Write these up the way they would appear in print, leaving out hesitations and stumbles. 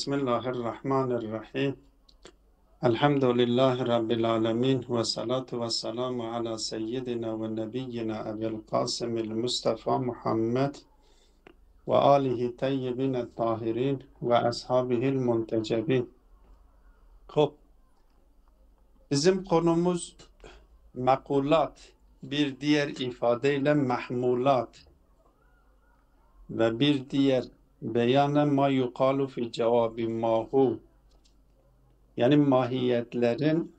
Bismillahirrahmanirrahim. Elhamdülillahi Rabbil alemin. Ve salatu ve selamu ala seyyidina ve nebiyyina Ebil Kasımil Mustafa Muhammed ve alihi teyyibine tahirin ve ashabihil muntecebin. Bizim konumuz mekulat, bir diğer ifadeyle mahmulat ve bir diğer beyanen ma yukalu fi cevabi mahu. Yani mahiyetlerin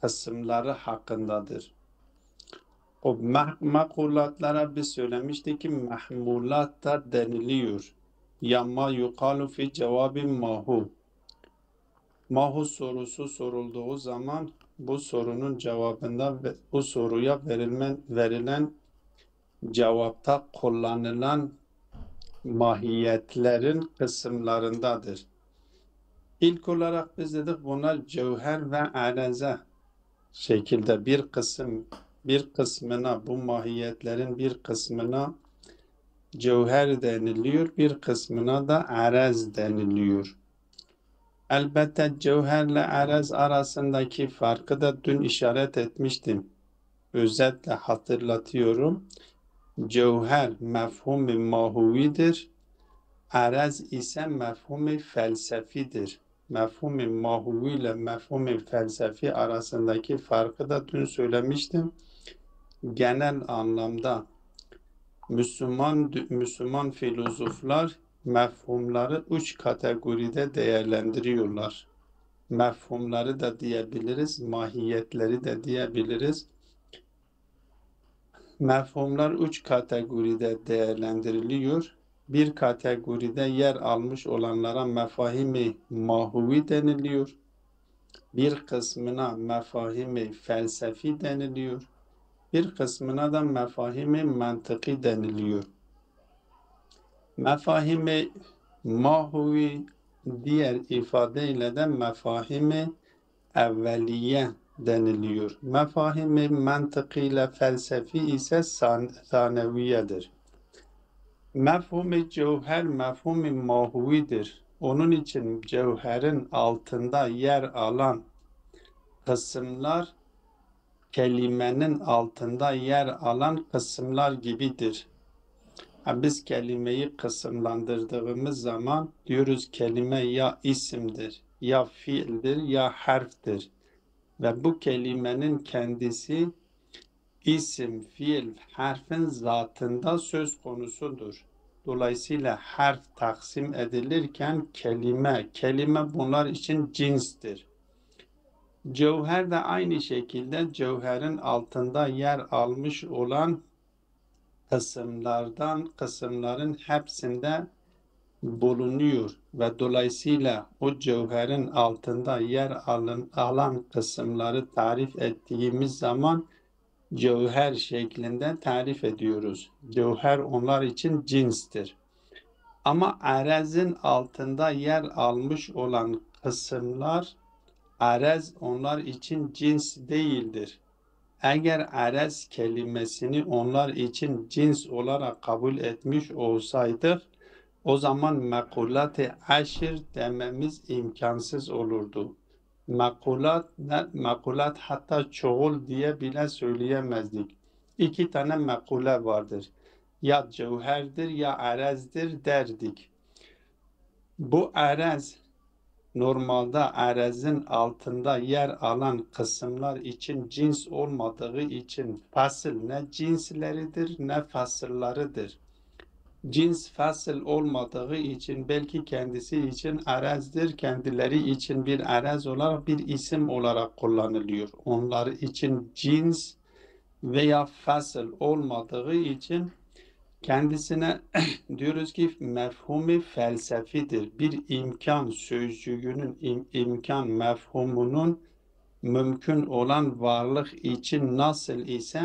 kısımları hakkındadır. O makulatlara biz söylemiştik ki mahmulat da deniliyor. Ya ma yukalu fi cevabi mahu. Mahu sorusu sorulduğu zaman bu sorunun cevabında ve bu soruya verilen cevapta kullanılan mahiyetlerin kısımlarındadır. İlk olarak biz dedik bunlar cevher ve areze şekilde bir kısmına, bu mahiyetlerin bir kısmına cevher deniliyor, bir kısmına da arez deniliyor. Elbette cevherle arez arasındaki farkı da dün işaret etmiştim. Özetle hatırlatıyorum. Cevher mefhum-i mahuvidir, arez ise mefhum-i felsefidir. Mefhum-i mahuvi ile mefhum-i felsefi arasındaki farkı da dün söylemiştim. Genel anlamda Müslüman filozoflar mefhumları üç kategoride değerlendiriyorlar. Mefhumları da diyebiliriz, mahiyetleri de diyebiliriz. Mefhumlar üç kategoride değerlendiriliyor. Bir kategoride yer almış olanlara mefahim-i mahuvi deniliyor. Bir kısmına mefahim-i felsefi deniliyor. Bir kısmına da mefahim-i mantıki deniliyor. Mefahim-i mahuvi diğer ifadeyle de mefahim-i evveliye deniliyor. Mefahim-i mantıki ile felsefi ise saneviyedir. Mefhum-i cevher mefhum-i mahuvidir. Onun için cevherin altında yer alan kısımlar kelimenin altında yer alan kısımlar gibidir. Biz kelimeyi kısımlandırdığımız zaman diyoruz kelime ya isimdir, ya fiildir, ya harftir. Ve bu kelimenin kendisi isim, fiil, harfin zatında söz konusudur. Dolayısıyla harf taksim edilirken kelime bunlar için cinstir. Cevher de aynı şekilde cevherin altında yer almış olan kısımların hepsinde bulunuyor ve dolayısıyla o cevherin altında yer alan kısımları tarif ettiğimiz zaman cevher şeklinde tarif ediyoruz. Cevher onlar için cinstir. Ama arezin altında yer almış olan kısımlar arez onlar için cins değildir. Eğer arez kelimesini onlar için cins olarak kabul etmiş olsaydık, o zaman mekulat-ı aşir dememiz imkansız olurdu. Mekulat hatta çoğul diye bile söyleyemezdik. İki tane mekule vardır. Ya cevherdir ya arezdir derdik. Bu arez normalde arezin altında yer alan kısımlar için cins olmadığı için fasıl ne cinsleridir ne fasıllarıdır. Cins fasıl olmadığı için belki kendisi için arezdir, kendileri için bir arez olarak bir isim olarak kullanılıyor. Onlar için cins veya fasıl olmadığı için kendisine diyoruz ki mefhumi felsefidir. Bir imkan sözcüğünün imkan mefhumunun mümkün olan varlık için nasıl ise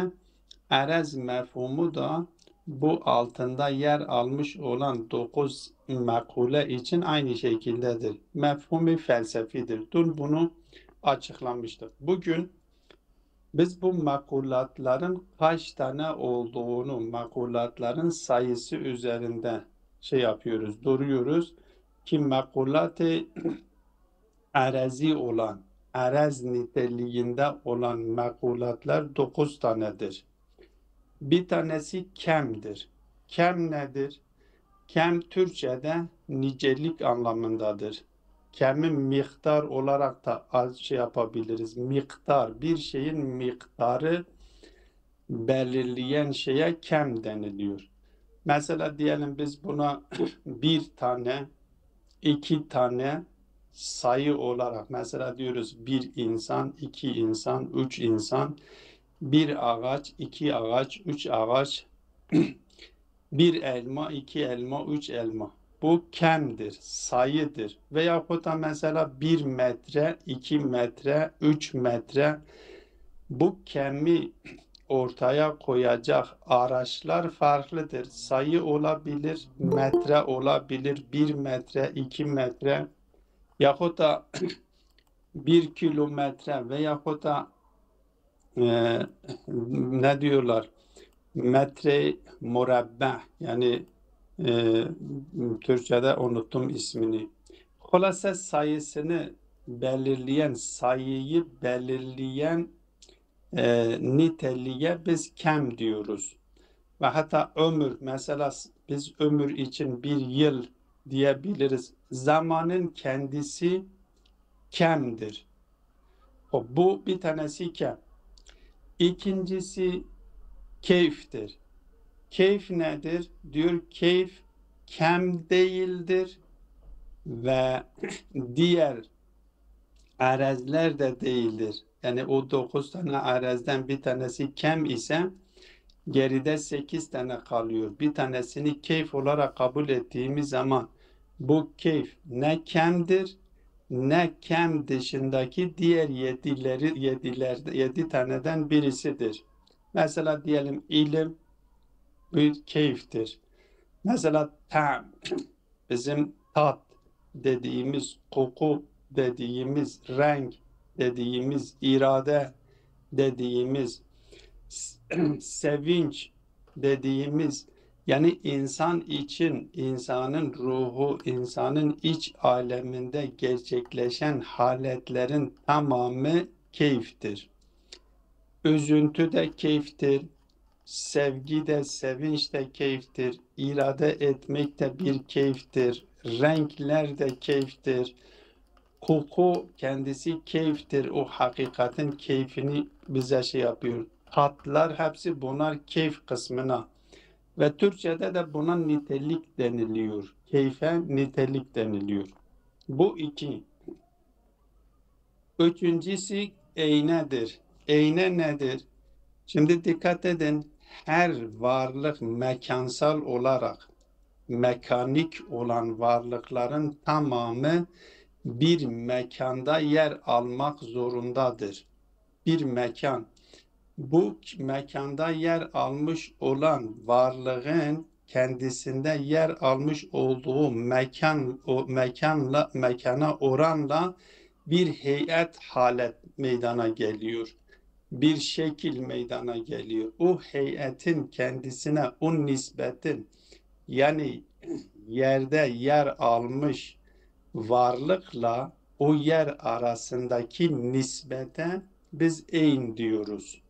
arez mefhumu da bu altında yer almış olan 9 mekule için aynı şekildedir. Mefhumi felsefidir. Dün bunu açıklamıştık. Bugün biz bu mekulatların kaç tane olduğunu, mekulatların sayısı üzerinde duruyoruz. ki mekulat-ı arazi olan, araz niteliğinde olan mekulatlar 9 tanedir. Bir tanesi kemdir. Kem nedir? Kem Türkçe'de nicelik anlamındadır. Kemi miktar olarak da az şey yapabiliriz. Miktar, bir şeyin miktarı belirleyen şeye kem deniliyor. Mesela diyelim biz buna bir tane, iki tane sayı olarak mesela diyoruz bir insan, iki insan, üç insan, bir ağaç, iki ağaç, üç ağaç, bir elma, iki elma, üç elma. Bu kemdir, sayıdır. Veyahut da mesela 1 metre, 2 metre, 3 metre. Bu kemi ortaya koyacak araçlar farklıdır. Sayı olabilir, metre olabilir, 1 metre, 2 metre yahut da 1 kilometre veyahut da ne diyorlar? Metre murabba yani Türkçe'de unuttum ismini. Hulasa sayısını belirleyen, sayıyı belirleyen niteliğe biz kem diyoruz. Ve hatta ömür, mesela biz ömür için bir yıl diyebiliriz. Zamanın kendisi kemdir. Bu bir tanesi kem. İkincisi keyiftir. Keyif nedir? Diyor keyif kem değildir ve diğer arezler de değildir. Yani o 9 tane arezden bir tanesi kem ise geride 8 tane kalıyor. Bir tanesini keyif olarak kabul ettiğimiz zaman bu keyif ne kemdir ne kem dışındaki diğer 7 taneden birisidir. Mesela diyelim ilim bir keyiftir. Mesela tam bizim tat dediğimiz, koku dediğimiz, renk dediğimiz, irade dediğimiz, sevinç dediğimiz, yani insan için, insanın ruhu, insanın iç aleminde gerçekleşen haletlerin tamamı keyiftir. Üzüntü de keyiftir, sevgi de, sevinç de keyiftir, irade etmek de bir keyiftir, renkler de keyiftir, koku kendisi keyiftir, o hakikatin keyfini bize şey yapıyor. Tatlar hepsi bunlar keyif kısmına ve Türkçe'de de buna nitelik deniliyor. Keyfe nitelik deniliyor. Bu iki. Üçüncüsü eynedir. Eyne nedir? Şimdi dikkat edin, her varlık mekansal olarak mekanik olan varlıkların tamamı bir mekanda yer almak zorundadır. Bir mekan. Bu mekanda yer almış olan varlığın kendisinde yer almış olduğu mekana oranla bir heyet halet meydana geliyor. Bir şekil meydana geliyor. O heyetin kendisine o nispetin yani yerde yer almış varlıkla o yer arasındaki nispete biz eyn diyoruz.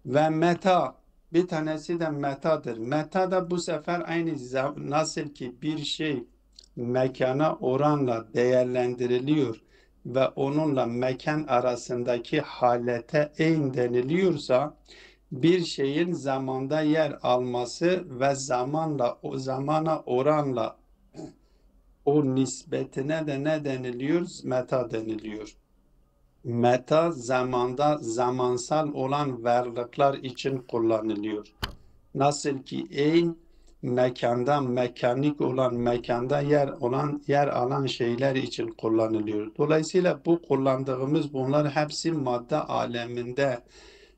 Ve meta, bir tanesi de metadır. Meta da bu sefer aynı nasıl ki bir şey mekana oranla değerlendiriliyor ve onunla mekan arasındaki halete eyn deniliyorsa, bir şeyin zamanda yer alması ve zamanla o zamana oranla o nispetine de ne deniliyor? Meta deniliyor. Meta zamanda zamansal olan varlıklar için kullanılıyor. Nasıl ki eyn mekanda mekanik olan mekanda yer alan şeyler için kullanılıyor. Dolayısıyla bu kullandığımız bunlar hepsi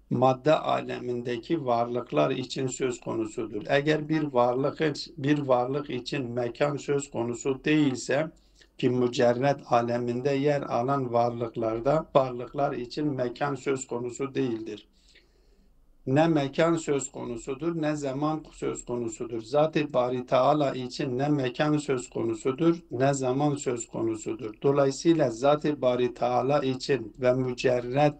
madde alemindeki varlıklar için söz konusudur. Eğer bir varlık için mekan söz konusu değilse ki mücerret aleminde yer alan varlıklar için mekan söz konusu değildir. Ne mekan söz konusudur, ne zaman söz konusudur. Zat-ı Bari Teala için ne mekan söz konusudur, ne zaman söz konusudur. Dolayısıyla Zat-ı Bari Teala için ve mücerred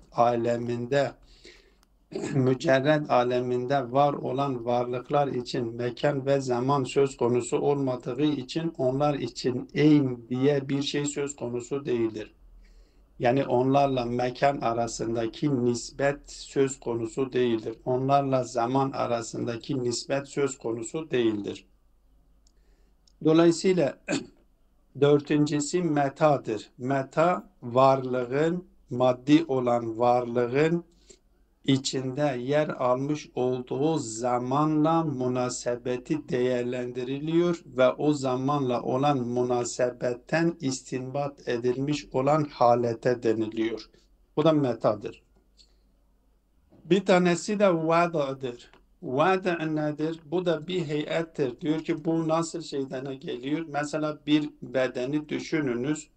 aleminde var olan varlıklar için mekan ve zaman söz konusu olmadığı için onlar için eyn diye bir şey söz konusu değildir. Yani onlarla mekan arasındaki nispet söz konusu değildir. Onlarla zaman arasındaki nispet söz konusu değildir. Dolayısıyla dördüncüsü metadır. Meta varlığın, maddi olan varlığın içinde yer almış olduğu zamanla münasebeti değerlendiriliyor ve o zamanla olan münasebetten istinbat edilmiş olan halete deniliyor. Bu da metadır. Bir tanesi de vada'dır. Vada nedir? Bu da bir heyettir. Diyor ki bu nasıl şeyden geliyor? Mesela bir bedeni düşününüz.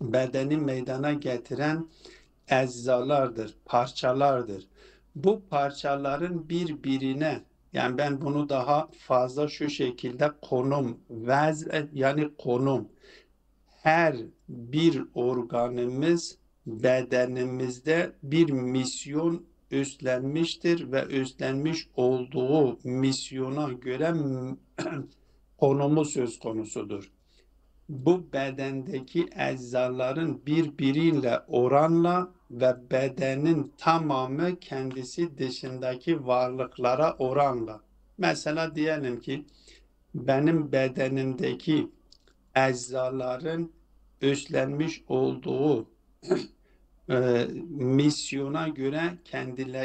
Bedeni meydana getiren eczalardır, parçalardır. Bu parçaların birbirine, yani ben bunu daha fazla şu şekilde yani konum, her bir organımız bedenimizde bir misyon üstlenmiştir ve üstlenmiş olduğu misyona göre konumu söz konusudur. Bu bedendeki eczaların birbiriyle oranla ve bedenin tamamı kendisi dışındaki varlıklara oranla. Mesela diyelim ki benim bedenimdeki eczaların üstlenmiş olduğu misyona göre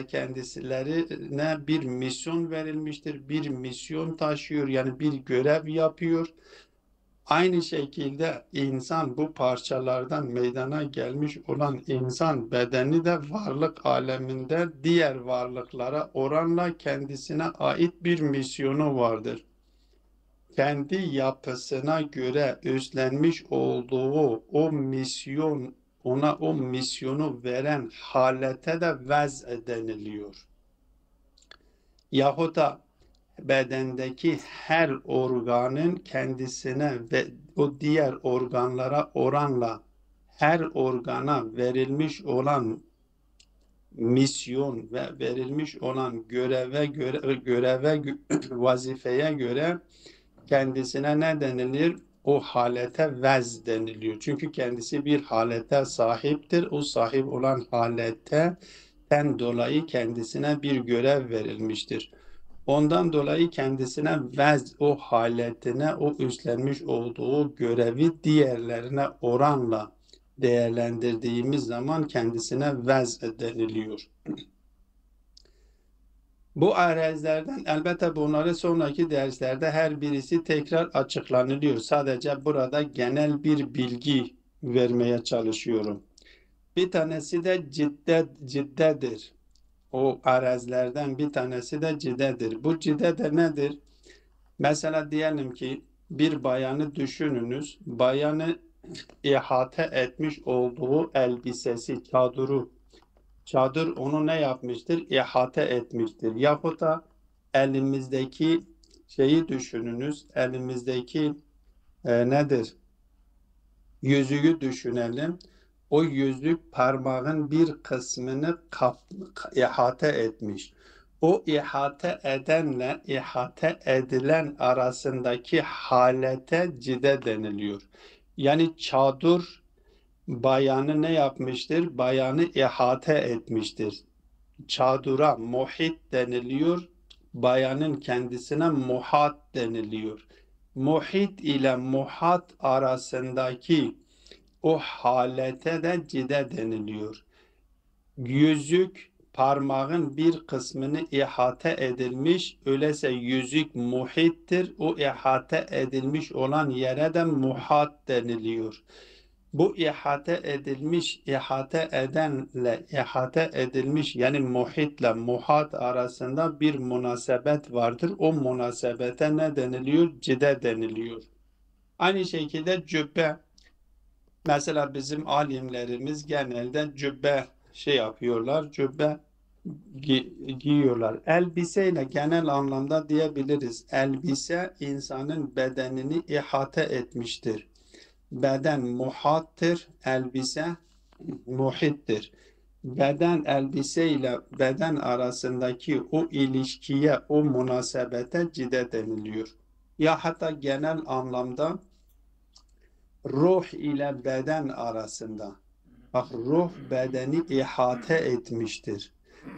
kendisilerine bir misyon verilmiştir. Bir misyon taşıyor, yani bir görev yapıyor. Aynı şekilde insan, bu parçalardan meydana gelmiş olan insan bedeni de varlık aleminde diğer varlıklara oranla kendisine ait bir misyonu vardır. Kendi yapısına göre üstlenmiş olduğu o misyon, ona o misyonu veren halete de vez deniliyor. Yahut da bedendeki her organın kendisine ve o diğer organlara oranla her organa verilmiş olan misyon ve verilmiş olan vazifeye göre kendisine ne denilir? O halete vez deniliyor. Çünkü kendisi bir halete sahiptir. O sahip olan haletten dolayı kendisine bir görev verilmiştir. Ondan dolayı kendisine vez, o haletine, o üstlenmiş olduğu görevi diğerlerine oranla değerlendirdiğimiz zaman kendisine vez deniliyor. Bu arezlerden elbette bunları sonraki derslerde her birisi tekrar açıklanılıyor. Sadece burada genel bir bilgi vermeye çalışıyorum. Bir tanesi de ciddedir. O arazlerden bir tanesi de cidedir. Bu cide de nedir? Mesela diyelim ki bir bayanı düşününüz. Bayanı ihate etmiş olduğu elbisesi, çadır onu ne yapmıştır? İhate etmiştir. Yahut da elimizdeki şeyi düşününüz. Elimizdeki nedir? Yüzüğü düşünelim. O yüzük parmağın bir kısmını ihate etmiş. O ihate edenle ihate edilen arasındaki halete cide deniliyor. Yani çadır bayanı ne yapmıştır? Bayanı ihate etmiştir. Çadura muhit deniliyor. Bayanın kendisine muhat deniliyor. Muhit ile muhat arasındaki o halete de cide deniliyor. Yüzük parmağın bir kısmını ihate edilmiş, öyleyse yüzük muhittir. O ihate edilmiş olan yere de muhat deniliyor. Bu ihate edilmiş, ihate edenle ihate edilmiş, yani muhitle muhat arasında bir münasebet vardır. O münasebete ne deniliyor? Cide deniliyor. Aynı şekilde cübbe. Mesela bizim alimlerimiz genelde cübbe yapıyorlar. Cübbe giyiyorlar. Elbiseyle genel anlamda diyebiliriz. Elbise insanın bedenini ihate etmiştir. Beden muhattır, elbise muhittir. Beden elbise ile beden arasındaki o ilişkiye, o münasebete cide deniliyor. Ya hatta genel anlamda ruh ile beden arasında. Bak ruh bedeni ihate etmiştir.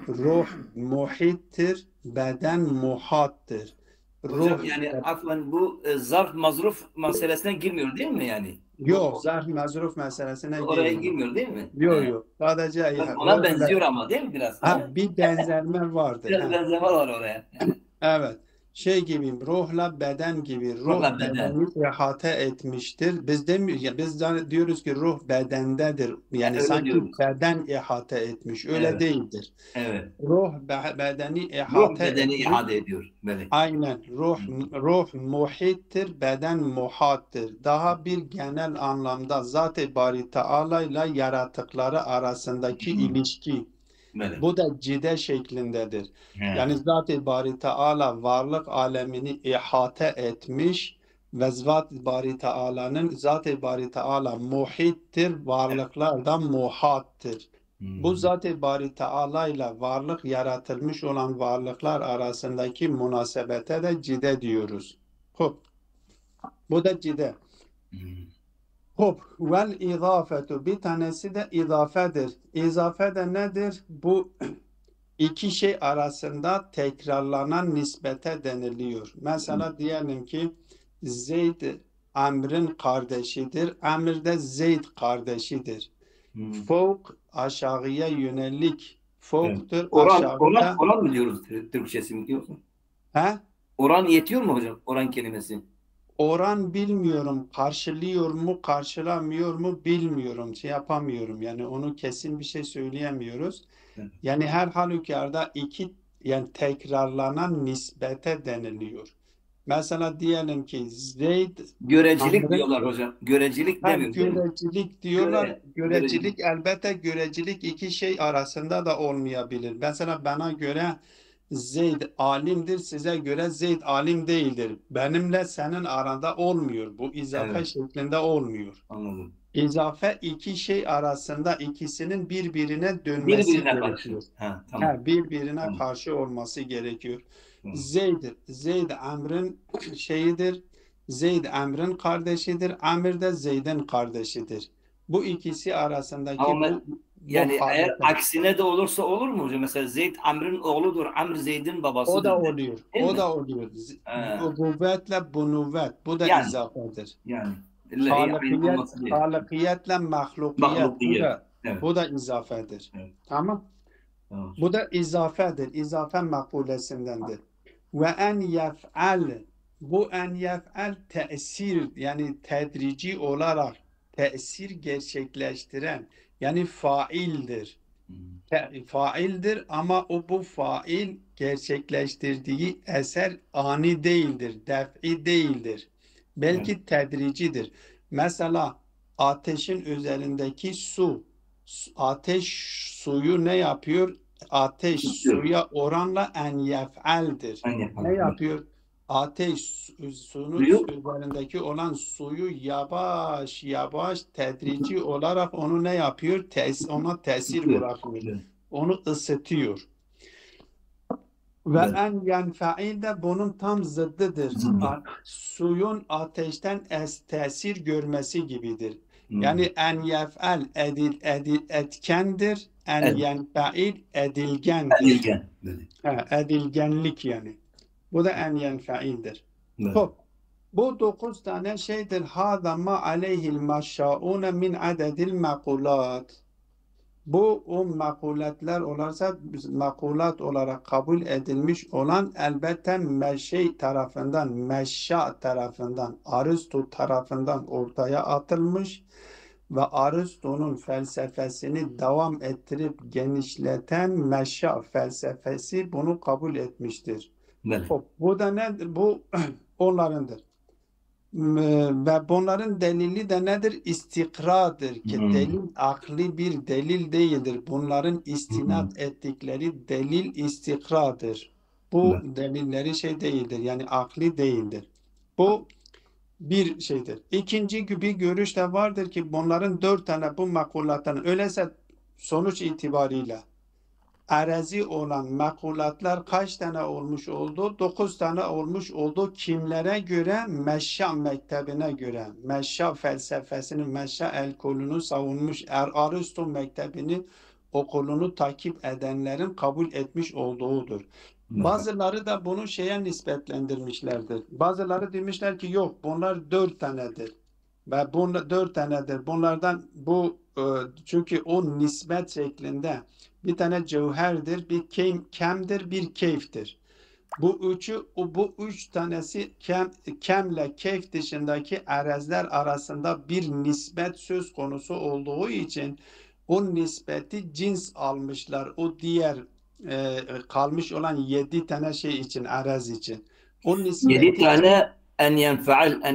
Ruh muhittir, beden muhattır. Ruh Hocam yani afwan bu zarf mazruf meselesine girmiyor değil mi yani? yok, zarf mezruf meselesine Oraya girmiyor. girmiyor değil mi? Yok yok. Sadece Ona ruh benziyor ama değil mi biraz? ha, bir benzerme vardır. Biraz Ha. benzeme var oraya. Evet. Şey gibi ruhla beden gibi ruh Ruhla beden. bedeni ihate etmiştir. Biz demiyoruz ya biz diyoruz ki ruh bedendedir. Yani Öyle sanki diyoruz. beden ihate etmiş. Öyle Evet. değildir. Evet. Ruh bedeni Ruh ihate bedeni etmiş. ihade ediyor. Böyle. Aynen. Hı. Ruh muhittir, beden muhattır. Daha bir genel anlamda Zat-ı Bari Teala ile yaratıkları arasındaki Hı. ilişki. Böyle. Bu da cide şeklindedir. Yani He. Zat-ı Bari Teala varlık alemini ihate etmiş ve Zat-ı Bari Teala'nın Zat-ı Bari Teala muhittir, varlıklardan muhattır. Hı. Bu Zat-ı Bari Teala ile varlık yaratılmış olan varlıklar arasındaki münasebete de cide diyoruz. Hop, bu da cide. Hı. Hop, vel izafetu bir tanesi de izafedir. İzafe de nedir? Bu İki şey arasında tekrarlanan nispete deniliyor. Mesela diyelim ki Zeyd Amr'ın kardeşidir. Amr de Zeyd kardeşidir. Hı. Fevk aşağıya yönelik. Evet. Fevktur Oran, aşağıda. oran mı diyoruz Türkçesi mi diyorsun? He? Oran yetiyor mu hocam? Oran kelimesi. Oran bilmiyorum. Karşılıyor mu, karşılamıyor mu bilmiyorum. Şey yapamıyorum. Yani onu kesin bir şey söyleyemiyoruz. Evet. Yani her halükarda iki yani tekrarlanan nispete deniliyor. Mesela diyelim ki Zeyd Görecilik Amr'ın diyorlar hocam. Görecilik demiyor değil mi? görecilik diyorlar. Görecilik. Görecilik elbette görecilik iki şey arasında da olmayabilir. Mesela bana göre Zeyd alimdir, size göre Zeyd alim değildir. Benimle senin aranda olmuyor. Bu izafe Evet. şeklinde olmuyor. Anladım. İzafe iki şey arasında ikisinin birbirine dönmesi Birbirine karşı. gerekiyor. Ha, tamam. Birbirine Tamam. karşı olması gerekiyor. Tamam. Zeyd Amr'ın şeyidir. Zeyd Amr'ın kardeşidir. Amr de Zeyd'in kardeşidir. Bu ikisi arasındaki Ama bu yani eğer hadise. aksine de olursa olur mu hocam? Mesela Zeyd Amr'ın oğludur. Amr Zeyd'in O da babasıdır. oluyor. Değil O mi? da oluyor. Ha, Ubuvvetle bunuvvet. Bu da yani. izafedir. Yani. İlla aynı Halıkiyet, olması değil. halikiyetle mahlukiyet. Bu Mahlukiyet. da Evet. bu da izafedir. Evet. Tamam. Tamam. Bu da izafedir. İzafe makbulesindendir. Ve en yef'al bu en yef'al tesir yani tedrici olarak tesir gerçekleştiren yani faildir. Hı. Faildir ama bu fail gerçekleştirdiği eser ani değildir, def'i değildir. Evet. Belki tedricidir. Mesela ateşin üzerindeki su, ateş suyu ne yapıyor? Ateş Tutuyor. suya oranla en yef'aldir. Ben Ne yapalım. Evet. yapıyor? Ateş suyun Suyu üzerindeki olan suyu yavaş yavaş tedrici olarak onu ne yapıyor? Ona tesir tutuyor. bırakıyor. Evet. Onu ısıtıyor. Ve Evet. en yenfeil de bunun tam zıddıdır. Zıddı. Suyun ateşten tesir görmesi gibidir. Hı. Yani en yef'al etkendir. En Evet. yenfeil edilgendir. Edilgen. Dedi. Edilgenlik yani. Bu da en yenfeildir. Evet. Hop. Bu dokuz tane şeydir. Hâzâ ma aleyhil maşşâûne min adedil mekulat. Bu o makulatlar olursa makulat olarak kabul edilmiş olan elbette meşey tarafından, meşşa tarafından, Aristo tarafından ortaya atılmış ve Aristo'nun felsefesini devam ettirip genişleten meşşa felsefesi bunu kabul etmiştir. Böyle. Hop, bu da nedir? Bu onlarındır. Ve bunların delili de nedir? İstikradır ki delil akli bir delil değildir. Bunların istinad ettikleri delil istikradır. Bu delilleri şey değildir. Yani akli değildir. Bu bir şeydir. İkinci bir görüş de vardır ki bunların 4 tane bu makulattan öyleyse sonuç itibariyle arazi olan makulatlar kaç tane olmuş oldu? 9 tane olmuş oldu. Kimlere göre? Meşşa mektebine göre. Meşşa felsefesini, Meşşa elkolünü savunmuş, Aristo mektebini, okulunu takip edenlerin kabul etmiş olduğudur. Bazıları da bunu şeye nispetlendirmişlerdir. Bazıları demişler ki yok bunlar 4 tanedir. Ve bunlar 4 tanedir. Bunlardan çünkü o nispet şeklinde bir tane cevherdir, bir kemdir, bir keyftir. Bu 3 tanesi kemle keyf dışındaki arazler arasında bir nispet söz konusu olduğu için o nispeti cins almışlar. O diğer kalmış olan 7 tane şey için, araz için. O 7 nispeti tane en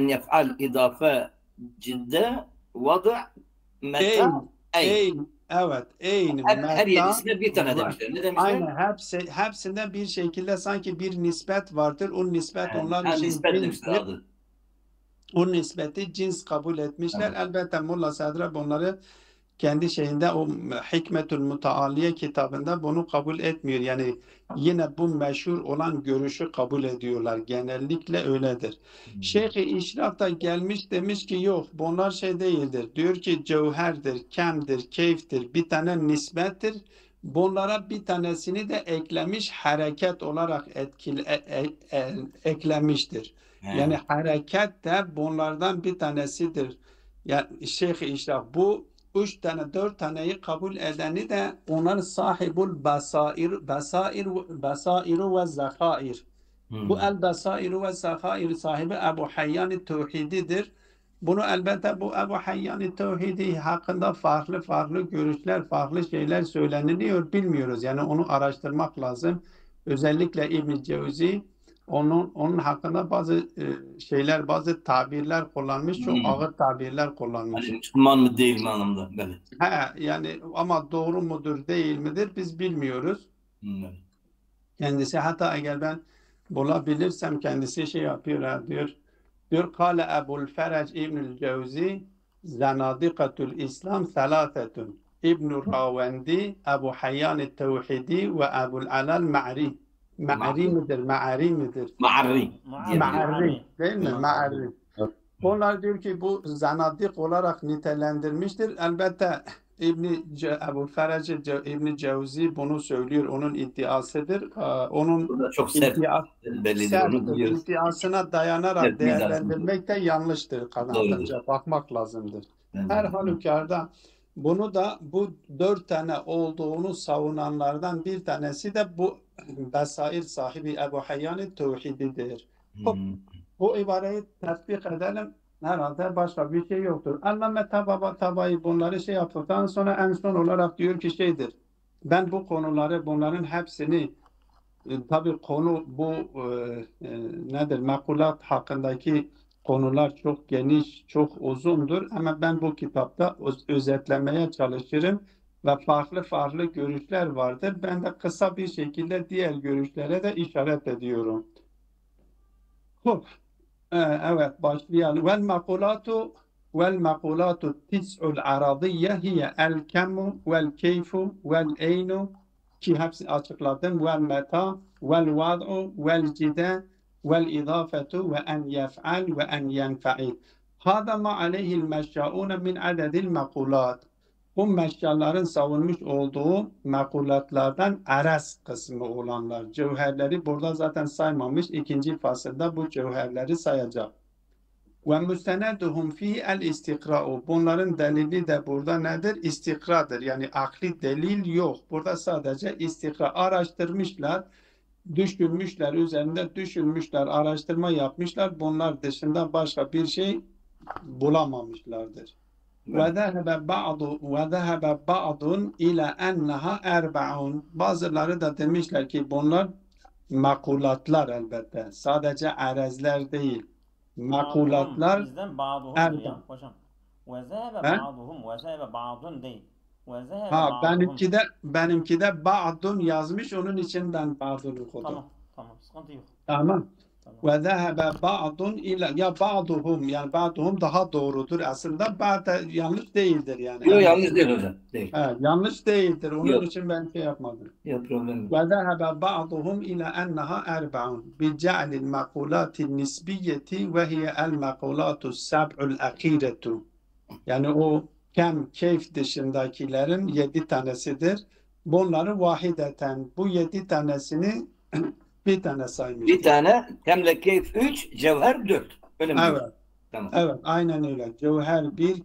yef'al idafe cidde vada meta eyn. evet, Her meta yedisine bir tane demişler. Ne demişler? aynen hepsinde bir şekilde sanki bir nispet vardır. O nispet onlar için Nispet demişler cinstir. adı. O nispeti cins kabul etmişler. Elbette Mulla Sadra bunları kendi şeyinde o Hikmetül Mutaaliye kitabında bunu kabul etmiyor. Yani yine bu meşhur olan görüşü kabul ediyorlar. Genellikle öyledir. Şeyh-i İşraf da gelmiş demiş ki yok bunlar şey değildir. Diyor ki cevherdir, kemdir, keyiftir, bir tane nispettir. Bunlara bir tanesini de eklemiş hareket olarak eklemiştir. Yani hareket de bunlardan bir tanesidir. Yani Şeyh-i İşraf bu 3 tane 4 taneyi kabul edeni de onlar sahibul basairu ve zakair. Bu el basairu ve zakair sahibi Ebu Hayyan Tevhidi'dir. Bunu elbette bu Ebu Hayyan Tevhidi hakkında farklı görüşler, farklı şeyler söyleniliyor. Bilmiyoruz. Yani onu araştırmak lazım. Özellikle İbn Cevzi onun hakkında bazı şeyler, bazı tabirler kullanmış. Çok ağır tabirler kullanmış. Hani Müslüman mı değil mi anlamda? Evet. Yani ama doğru mudur değil midir biz bilmiyoruz. Kendisi hatta eğer ben bulabilirsem kendisi şey yapıyor diyor Kale Ebul Ferec İbnül Cevzi Zanadikatul İslam thalathetun İbnü Ravendi Ebu Hayyan Tevhidi ve Ebul Alal Ma'ri midir? Ma'arri. Ma'arri değil mi? Ma'arri. Onlar diyor ki bu zanadik olarak nitelendirmiştir. Elbette Ebu Ferec İbni Cevzi bunu söylüyor. Onun iddiasıdır. Onun Çok sert belli iddiasına dayanarak değerlendirmek de yanlıştır kanaatimce. Bakmak lazımdır. Her halükarda bunu da bu 4 tane olduğunu savunanlardan bir tanesi de bu Besair sahibi Ebu Hayyan Tevhidi'dir. Bu ibareyi tatbik edelim. Herhalde başka bir şey yoktur. Allame Tabai bunları şey yaptıktan sonra en son olarak diyor ki şeydir. Ben bu konuları bunların hepsini tabii konu bu nedir? Mekulat hakkındaki konular çok geniş, çok uzundur ama ben bu kitapta özetlemeye çalışırım ve farklı görüşler vardır. Ben de kısa bir şekilde diğer görüşlere de işaret ediyorum. Evet başlayalım. Vel makulatu tis'ul aradiyye hiye el kemu vel keyfu vel eynu ki hepsini açıkladım. Vel meta vel vad'u vel cide vel idafetu ve en yef'al ve en yenfa'il. Hâdâ ma aleyhil meşşâûne min adedil makulat. Bu meşyalların savunmuş olduğu makulatlardan aras kısmı olanlar. Cevherleri burada zaten saymamış. İkinci fasılda bu cevherleri sayacak. Ve müsteneduhum fi el istikra'u. Bunların delili de burada nedir? İstikradır. Yani akli delil yok. Burada sadece istikra araştırmışlar, düşünmüşler, üzerinde düşünmüşler, araştırma yapmışlar. Bunlar dışında başka bir şey bulamamışlardır. وَذَهَبَ بَعْضٌ ila enneha erbaun. Bazıları da demişler ki bunlar makulatlar elbette. Sadece arezler değil. Makulatlar bizden ba'duhumdur ya Erba. hocam. Ve zehebe He? ba'duhum ve zehebe ba'dun değil. Ve zehebe Ha ba'duhum. benimkide ba'dun yazmış, onun için ben ba'dun okudum. Tamam sıkıntı yok. Tamam. Tamam. Ve zehebe ba'dun ila ya ba'duhum, yani ba'duhum daha doğrudur aslında. Ba'da yanlış değildir yani. Yok, yanlış değil hocam. Değil. He, yanlış değildir. Onun Yok. için ben şey yapmadım. Yok, problem yok. وذهب بعضهم إلى أنها أربع بجعل المقولات النسبية وهي المقولات السبع الأخيرة. Yani o keyf dışındakilerin 7 tanesidir. Bunları vahideten, bu 7 tanesini bir tane saymıştır. Bir tane kemle keyf 3, cevher 4. Öyle mi? Evet. Tamam. Evet, aynen öyle. Cevher 1,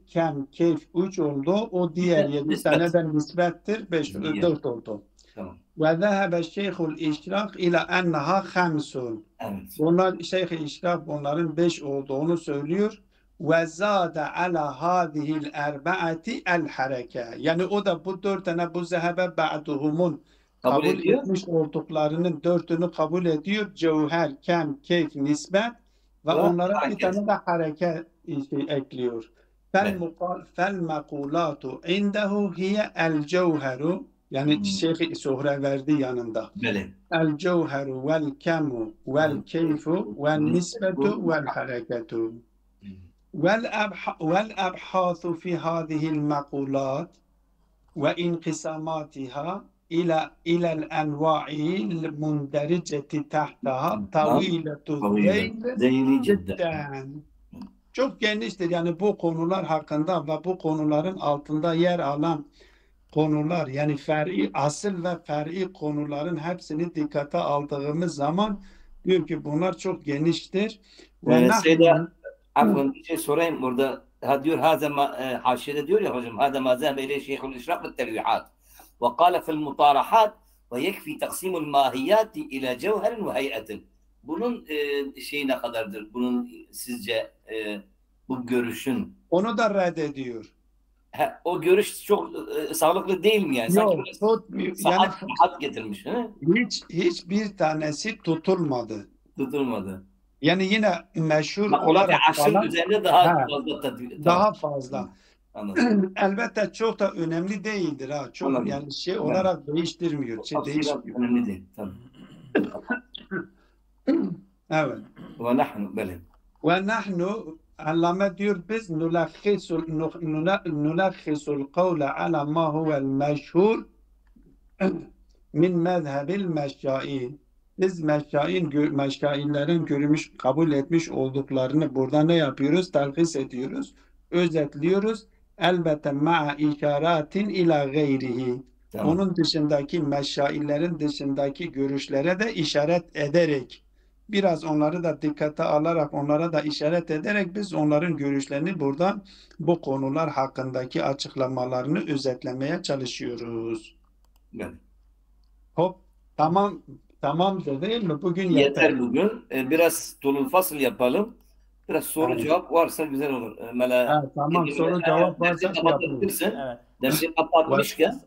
keyf 3 oldu. O diğer 7 Nispet. tane de nispettir. 5, İyi. 4 oldu. Tamam. وذهب الشيخ الإشراق إلى أنها خمس. Evet. Bunlar Şeyh-i İşraf bunların 5 olduğunu söylüyor. Ve zâde ala hâzihil erba'ati el hareke. Yani o da bu 4 tane bu zehebe ba'duhumun Kabul kabul ediyor. etmiş olduklarının 4'ünü kabul ediyor. Cevher, keyf, nispet ve Ve onlara bir hareket. tane de hareke ekliyor. Evet. Fel mekulatu indehu hiye el cevheru. Yani Şeyh-i Suhreverdi yanında. Böyle. El cevheru vel kemu vel keyfu vel nisbetu vel hareketu. والأبحاث في هذه المقولات وانقساماتها إلى الأنواع المندرجة تحتها طويلة Zeyni cidden. جدا. Çok geniştir. Yani bu konular hakkında ve bu konuların altında yer alan konular, yani asıl ve fer'i konuların hepsini dikkate aldığımız zaman diyor ki bunlar çok geniştir. Seyda, afwan bir şey sorayım burada. Diyor haşiyede diyor ya hocam, hâzâ mâ zâhebe ileyhi şeyhul işraq ve telvihat ve kâle fil mutârahat ve yekfî taksimul mahiyâti ila cevherin ve heyetin. Bunun şeyi ne kadardır? Bunun sizce bu görüşün? Onu da reddediyor. O görüş çok sağlıklı değil mi yani? Yok, Sanki saat getirmiş. He? Hiçbir tanesi tutulmadı. Tutulmadı. Yani yine meşhur Makulat-ı olarak aşır üzerinde daha fazla. Anladım. Elbette çok da önemli değildir ha. Çok Anladım. yani şey olarak değiştirmiyor. Değişmiyor. Önemli değil. Tamam. Evet. Ve nahnu böyle. Ve nahnu Allame diyor biz nulakhisul kavle ala ma huvel meşhur min mezhebil meşşain. Biz meşşainlerin görmüş, kabul etmiş olduklarını burada ne yapıyoruz? Talhis ediyoruz, özetliyoruz. Elbette ma'a işaratin ila gayrihi. Tamam. Onun dışındaki meşşainlerin dışındaki görüşlere de işaret ederek, biraz onları da dikkate alarak, onlara da işaret ederek biz onların görüşlerini burada bu konular hakkındaki açıklamalarını özetlemeye çalışıyoruz. Evet. Hop, tamam değil mi? Bugün Yeter bugün. Biraz tulul fasıl yapalım. Biraz soru cevap varsa güzel olur. Tamam, soru cevap varsa kapatabilirsin. Evet. Dersi kapatmışken